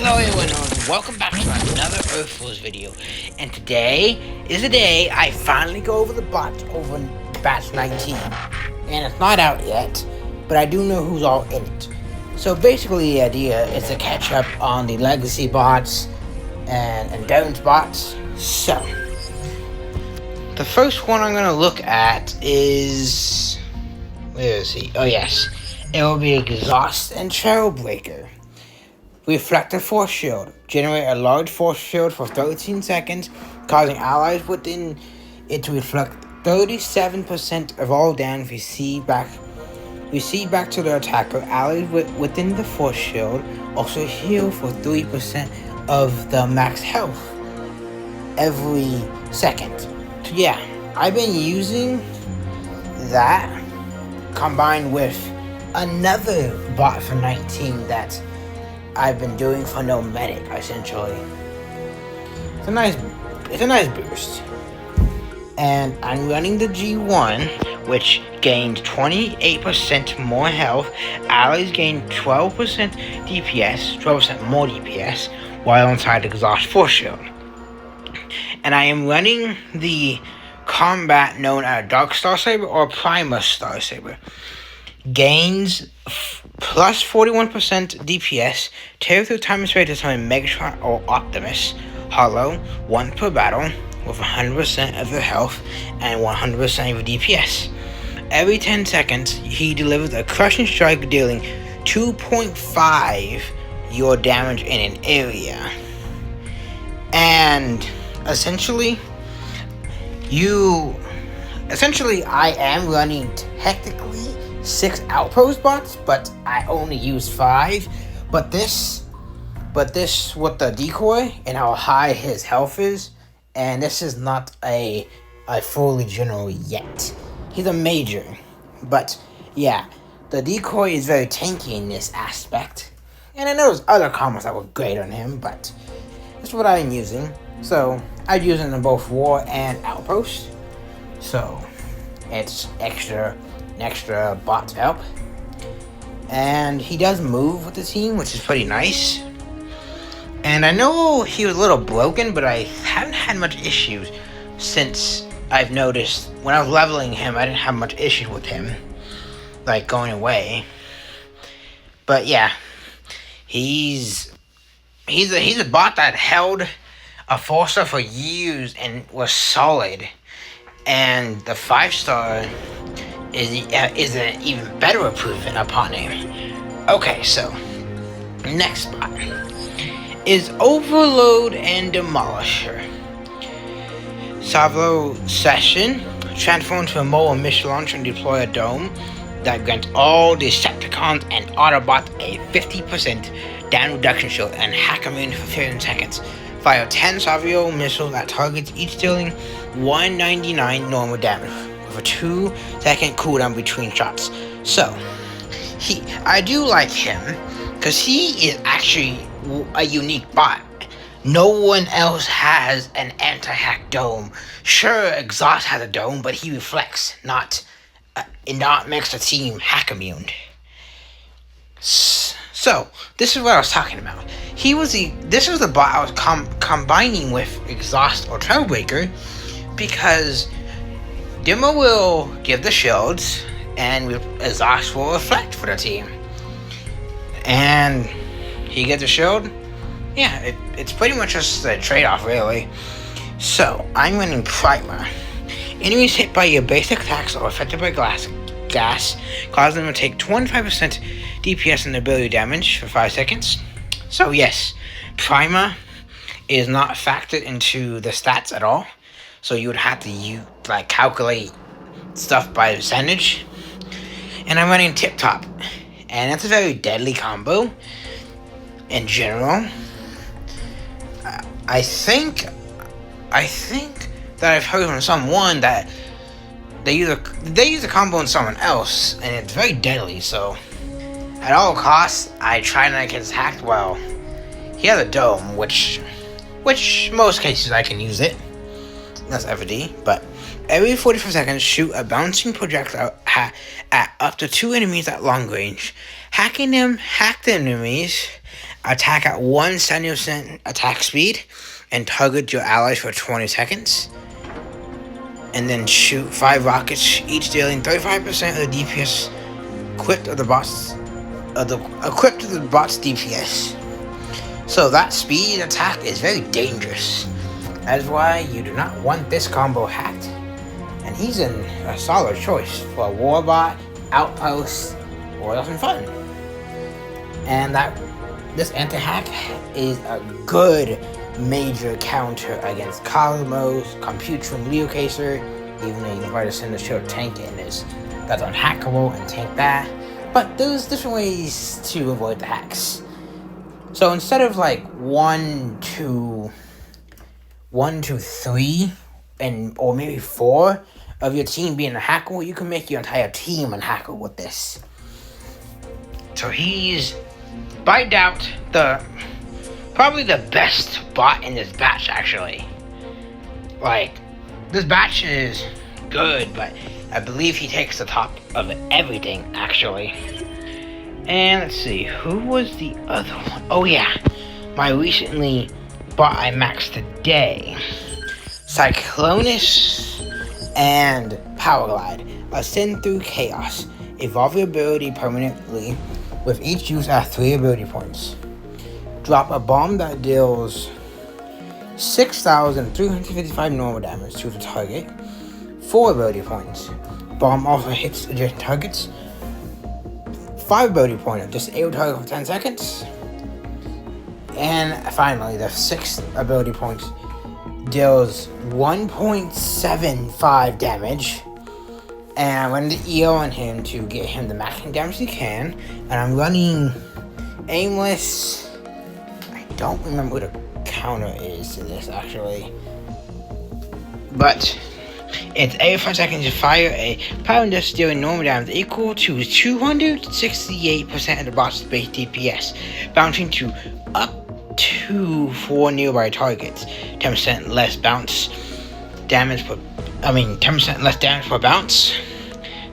Hello everyone and welcome back to another Earth Wars video. And today is the day I finally go over the bots over batch 19. And it's not out yet, but I do know who's all in it. So basically the idea is to catch up on the legacy bots and endurance bots. So the first one I'm gonna look at is, where is he? Oh yes. It will be Exhaust and Trailbreaker. Reflective Force Shield. Generate a large force shield for 13 seconds, causing allies within it to reflect 37% of all damage received back to the attacker. Allies within the force shield also heal for 3% of the max health every second. So yeah, I've been using that combined with another bot for 19 that I've been doing for no medic, essentially. It's a nice boost. And I'm running the G1, which gained 28% more health. Allies gain 12% DPS, 12% more DPS, while inside the Exhaust Force Shield. And I am running the combat known as Dark Star Saber or Primus Star Saber. Gains plus 41% DPS, tear through time and space to summon Megatron or Optimus Hollow, 1 per battle, with 100% of their health and 100% of DPS. Every 10 seconds, he delivers a crushing strike dealing 2.5 your damage in an area. And essentially, I am running technically 6 outpost bots, but I only use 5. But this with the decoy and how high his health is, and this is not a fully general yet. He's a major, but yeah, the decoy is very tanky in this aspect. And I know there's other combos that were great on him, but that's what I'm using. So I'm using them both war and outpost. So it's extra bot help. And he does move with the team, which is pretty nice. And I know he was a little broken, but I haven't had much issues since I've noticed when I was leveling him, I didn't have much issues with him, like going away. But yeah, he's a bot that held a 4-star for years and was solid. And the 5-star is an even better improvement upon him. Okay, so next spot is Overload and Demolisher. Salvo Session, transform to a mobile missile launcher and deploy a dome that grants all Decepticons and Autobots a 50% damage reduction shield and hack immune for 15 seconds. Fire 10 Savio missiles that targets each dealing 199 normal damage with a 2-second cooldown between shots. So, I do like him because he is actually a unique bot. No one else has an anti-hack dome. Sure, Exhaust has a dome, but he reflects, not makes the team hack immune. So, this is what I was talking about. This was the bot I was combining with Exhaust or Trailbreaker, because Demo will give the shields and Exhaust will reflect for the team. And he gets a shield. Yeah, it's pretty much just a trade-off, really. So, I'm running Primer. Enemies hit by your basic attacks or affected by gas, causing them to take 25% DPS and ability damage for 5 seconds. So yes, Primer is not factored into the stats at all. So you would have to calculate stuff by percentage. And I'm running Tip Top, and that's a very deadly combo in general. I think that I've heard from someone that they use a combo on someone else, and it's very deadly. So at all costs, I try not to get hacked. Well, he has a dome, which most cases I can use it. That's FD, but every 45 seconds, shoot a bouncing projectile at up to 2 enemies at long range. Hack the enemies Attack at 170% attack speed and target your allies for 20 seconds. And then shoot 5 rockets, each dealing 35% of the DPS equipped to the bot's DPS. So that speed attack is very dangerous. That is why you do not want this combo hacked. And he's a solid choice for a Warbot, Outpost, or something fun. And this anti-hack is a good major counter against Cosmos, Computron, Leocacer, even though you can try to send a shield tank in that's unhackable and tank that. But there's different ways to avoid the hacks. So instead of like 1 to 3 or maybe 4 of your team being unhackable, you can make your entire team unhackable with this. So he's, by doubt, probably the best bot in this batch, actually. Like, this batch is good, but I believe he takes the top of everything, actually. And let's see, who was the other one? Oh yeah, my recently bot I maxed today. Cyclonus and Powerglide. Ascend through chaos. Evolve your ability permanently with each use at 3 ability points. Drop a bomb that deals 6,355 normal damage to the target, 4 ability points. Bomb also hits adjacent targets, 5 ability points, disable target for 10 seconds. And finally, the 6th ability point deals 1.75 damage. And I'm running the EO on him to get him the maximum damage he can. And I'm running Aimless. I don't remember what the counter is to this, actually. But it's every 5 seconds you fire a power dust dealing normal damage equal to 268% of the boss's base DPS, bouncing to up to 4 nearby targets. 10% less bounce damage per 10% less damage per bounce.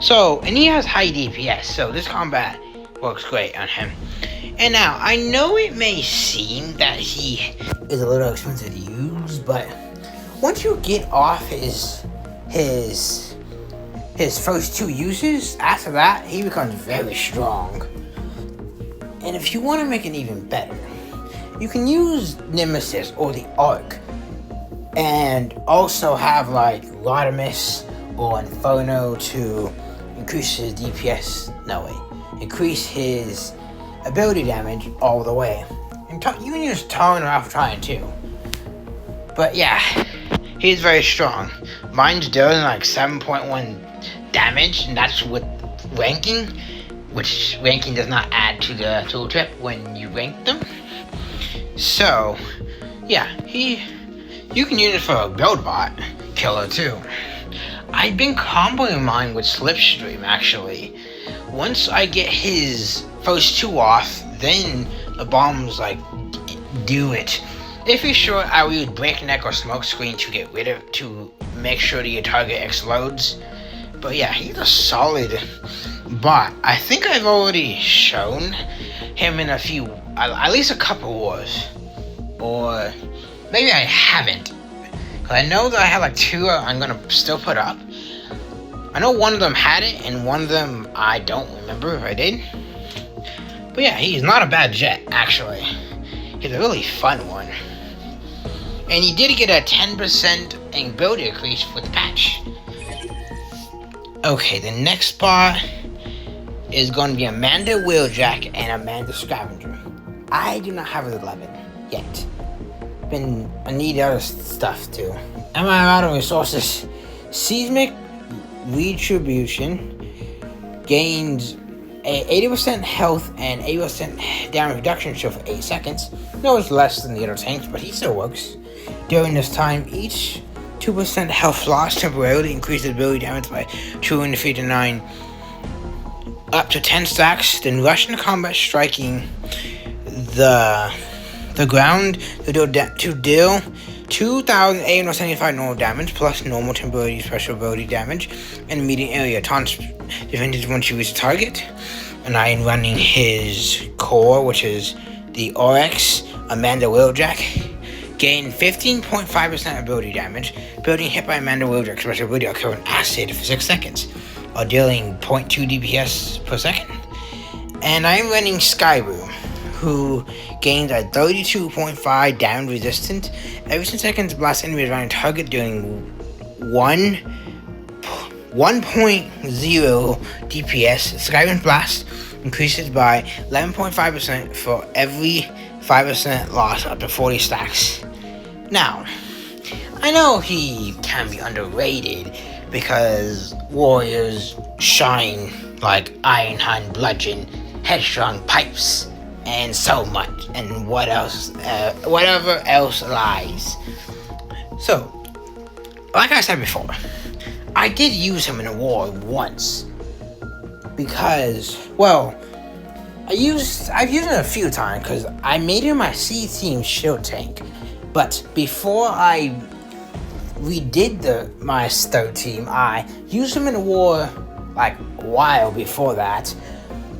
So, and he has high DPS, so this combat works great on him. And now, I know it may seem that he is a little expensive to use, but once you get off his first 2 uses, after that, he becomes very strong. And if you want to make it even better, you can use Nemesis or the Arc, and also have like Rodimus or Inferno to increase his DPS. Increase his ability damage all the way. And you can use Tarn or Alpha Trion too. But yeah, he's very strong. Mine's doing like 7.1 damage, and that's with ranking, which ranking does not add to the tooltip when you rank them. So, yeah, you can use it for a build bot killer too. I've been comboing mine with Slipstream, actually. Once I get his first 2 off, then the bombs do it. If you're sure, I will use Breakneck or Smokescreen to make sure that your target explodes. But yeah, he's a solid bot. I think I've already shown him in at least a couple wars. Or maybe I haven't. Cause I know that I have 2 I'm gonna still put up. I know one of them had it, and one of them I don't remember if I did. But yeah, he's not a bad jet, actually. He's a really fun one. And he did get a 10% ability increase with the patch. Okay, the next spot is going to be Amanda Wheeljack and Amanda Scavenger. I do not have an 11 yet. I need other stuff too. Am I out of resources? Seismic Retribution gains a 80% health and 80% damage reduction shield for 8 seconds. No, it's less than the other tanks, but he still works. During this time, each 2% health loss temporarily increases ability damage by 259 up to 10 stacks, then rush into combat, striking the ground to deal 2,875 normal damage plus normal temporary special ability damage and immediate area taunts defenders once you reach the target. And I am running his core, which is the Oryx, Amanda Wheeljack, gain 15.5% ability damage. Ability hit by Amanda Wheeljack special ability will cover an acid for 6 seconds, while dealing 0.2 DPS per second. And I'm running Skyroom, who gains a 32.5 damage resistant. Every 10 seconds, blast enemies around target doing 1.0 DPS. Skyrim Blast increases by 11.5% for every 5% loss up to 40 stacks. Now, I know he can be underrated because warriors shine like Iron Hand Bludgeon, Headstrong Pipes, and so much, and whatever else lies. So, like I said before, I did use him in a war once because, well, I've used him a few times because I made him my C team shield tank. But before I redid my third team, I used him in a war like a while before that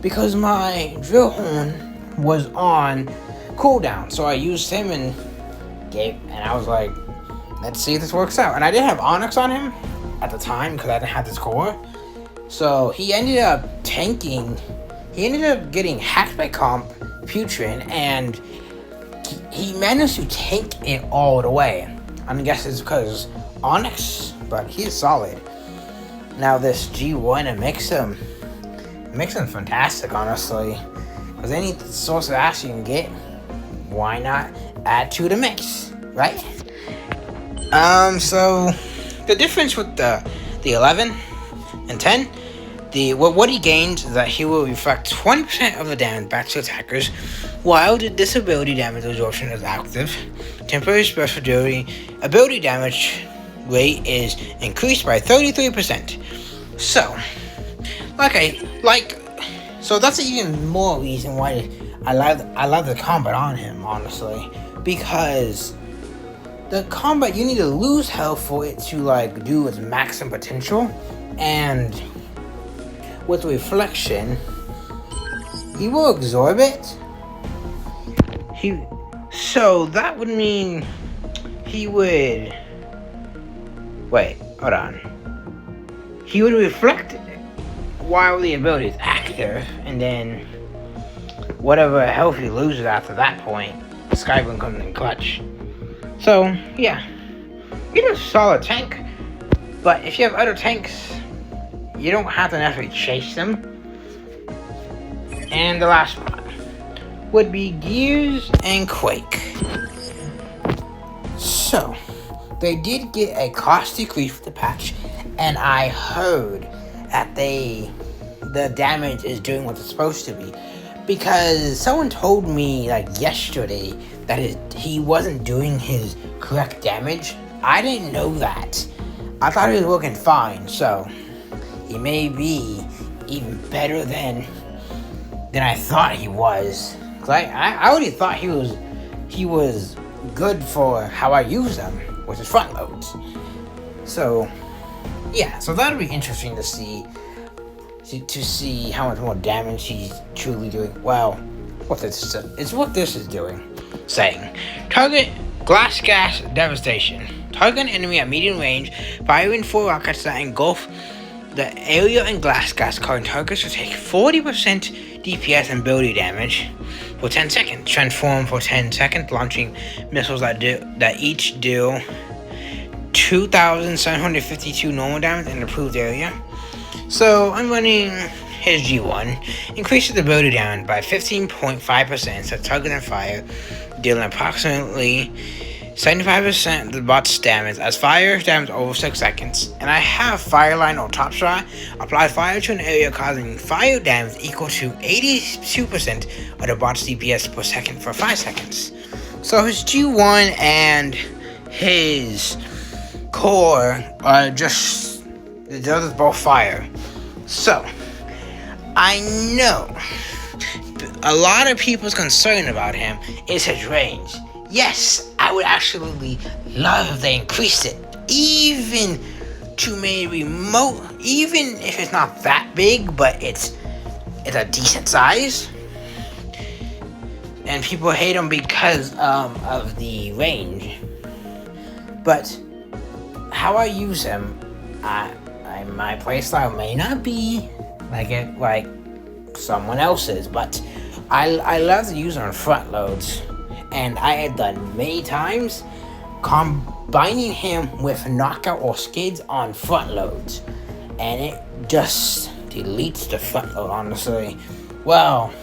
because my drill horn was on cooldown. So I used him and I was like, let's see if this works out. And I did have Onyx on him at the time because I didn't have this core. So he ended up tanking. He ended up getting hacked by Comp, Putrid, and he managed to tank it all the way. I guess it's because Onyx, but he's solid. Now this G1, it makes him fantastic, honestly. Because any source of action you can get, why not add to the mix, right? So the difference with the 11 and 10, what he gains is that he will reflect 20% of the damage back to attackers, while the disability damage absorption is active. Temporary special ability damage rate is increased by 33%. So, so that's even more reason why I love the combat on him, honestly, because the combat, you need to lose health for it to do its maximum potential, and with reflection, he will absorb it. So that would mean he would. Wait, hold on. He would reflect while the ability is active, and then whatever health he loses after that point, Skyrim comes in clutch. So yeah, he's a solid tank. But if you have other tanks, you don't have to necessarily chase them. And the last one would be Gears and Quake. So, they did get a cost decrease for the patch, and I heard that the damage is doing what it's supposed to be. Because someone told me yesterday that he wasn't doing his correct damage. I didn't know that. I thought he was working fine, so he may be even better than I thought he was. Cause I already thought he was good for how I use them, which is front loads. So yeah, so that'll be interesting to see how much more damage he's truly doing. Well, what this is doing. Saying, target glass gas devastation. Target an enemy at medium range, firing 4 rockets that engulf the area and glass gas current targets will take 40% DPS and ability damage for 10 seconds. Transform for 10 seconds, launching missiles that each deal 2,752 normal damage in the approved area. So I'm running his G1. Increases the ability damage by 15.5%, so target and fire, dealing approximately 75% of the bot's damage as fire damage over 6 seconds. And I have Fireline or Top Shot. Apply fire to an area causing fire damage equal to 82% of the bot's DPS per second for 5 seconds. So his G1 and his core are they're both fire. So I know a lot of people's concern about him is his range. Yes, I would actually love if they increased it, even to maybe even if it's not that big, but it's a decent size. and people hate him because of the range. But how I use him, my playstyle may not be like someone else's, but I love to use him on front loads, and I had done many times combining him with knockout or skids on front loads, and it just deletes the front load, honestly. Well,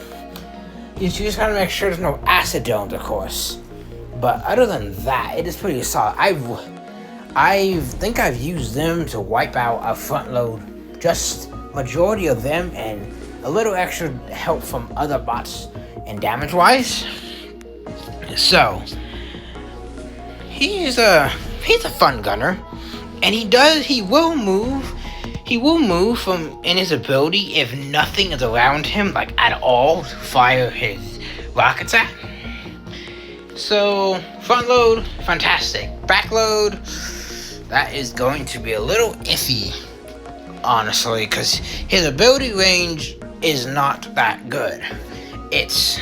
you just gotta make sure there's no acid domes, of course. But other than that, it is pretty solid. I think I've used them to wipe out a front load, just majority of them, and a little extra help from other bots and damage wise. So he's a fun gunner, and he will move from in his ability if nothing is around him, like at all, to fire his rockets at. So front load, fantastic. Back load, that is going to be a little iffy, honestly, because his ability range is not that good. It's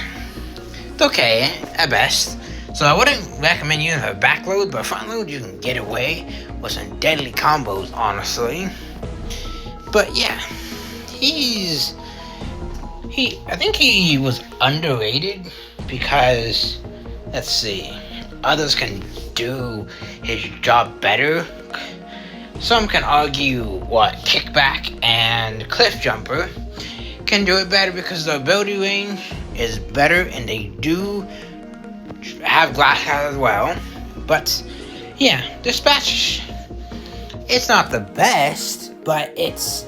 okay at best. So I wouldn't recommend using a back load, but front load you can get away with some deadly combos, honestly. But yeah, I think he was underrated because, let's see, others can do his job better. Some can argue Kickback and Cliff Jumper can do it better because the ability range is better, and they do have glass hat as well. But yeah, Dispatch, it's not the best, but it's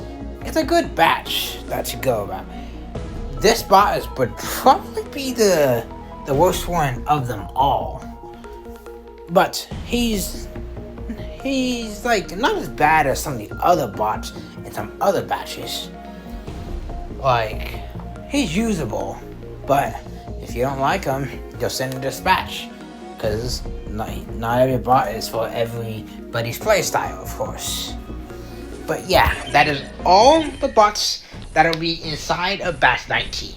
a good batch that to go about. This bot would probably be the worst one of them all. But he's like not as bad as some of the other bots in some other batches. Like, he's usable, but if you don't like him, just send a Dispatch, because not every bot is for everybody's playstyle, of course. But yeah, that is all the bots that'll be inside of Batch 19.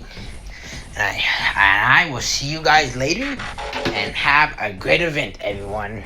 And I will see you guys later, and have a great event, everyone.